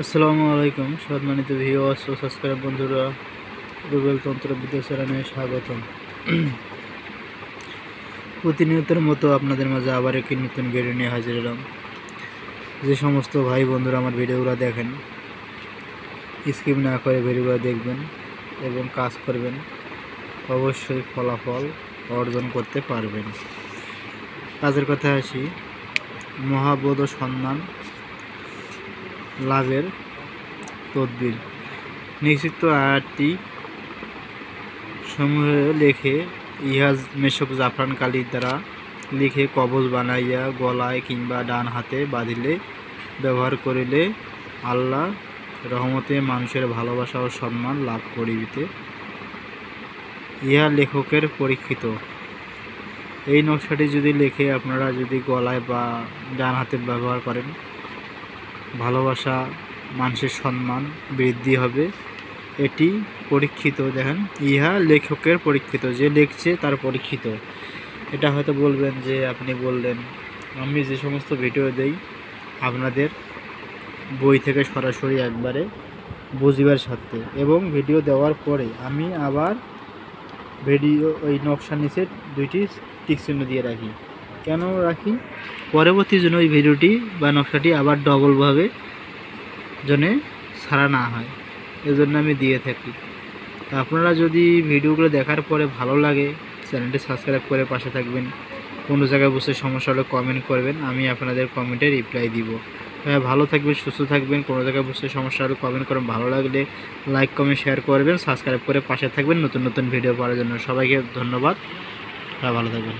আসসালামু আলাইকুম সম্মানিত ভিউয়ার্স ও সাবস্ক্রাইব বন্ধুরা, গুগল তন্ত্রবিদ্যা চ্যানেলে স্বাগতম। প্রতিনিয়তের মতো আপনাদের মাঝে আবার একটি নতুন ভিডিও নিয়ে হাজির হলাম। যে সমস্ত ভাই বন্ধুরা আমার ভিডিওগুলো দেখেন, স্কিপ না করে ভিডিওগুলো দেখবেন এবং কাজ করবেন, অবশ্যই ফলাফল অর্জন করতে পারবেন। কাজের কথা আসি, মহাবোধ ও সম্মান লাভের তদবির নিশ্চিত আয়াতটি সমূহে লেখে ইহাজ মেশক জাফরান কালির দ্বারা লিখে কবজ বানাইয়া গলায় কিংবা ডান হাতে বাঁধিলে ব্যবহার করিলে আল্লাহ রহমতে মানুষের ভালোবাসা ও সম্মান লাভ করিবিতে। ইহা লেখকের পরীক্ষিত। এই নকশাটি যদি লেখে আপনারা যদি গলায় বা ডান হাতে ব্যবহার করেন, ভালোবাসা মানুষের সম্মান বৃদ্ধি হবে। এটি পরীক্ষিত। দেখেন, ইহা লেখকের পরীক্ষিত, যে লিখছে তার পরীক্ষিত। এটা হয়তো বলবেন যে আপনি বললেন, আমি যে সমস্ত ভিডিও দেই আপনাদের বই থেকে সরাসরি একবারে বুঝিবার সাথে, এবং ভিডিও দেওয়ার পরে আমি আবার ভিডিও ওই নকশার নিচে দুইটি টিক চিহ্ন দিয়ে রাখি। কেন রাখি? পরবর্তী জন্য ওই ভিডিওটি বা নকশাটি আবার ডবলভাবে যেন ছাড়া না হয়, এজন্য আমি দিয়ে থাকি। তো আপনারা যদি ভিডিওগুলো দেখার পরে ভালো লাগে, চ্যানেলটি সাবস্ক্রাইব করে পাশে থাকবেন। কোনো জায়গায় বুঝতে সমস্যা হলে কমেন্ট করবেন, আমি আপনাদের কমেন্টে রিপ্লাই দিব। ভালো থাকবেন, সুস্থ থাকবেন। কোনো জায়গায় বুঝতে সমস্যা হলে কমেন্ট করবেন, ভালো লাগলে লাইক কমেন্ট শেয়ার করবেন, সাবস্ক্রাইব করে পাশে থাকবেন নতুন নতুন ভিডিও পাওয়ার জন্য। সবাইকে ধন্যবাদ, ভালো থাকবেন।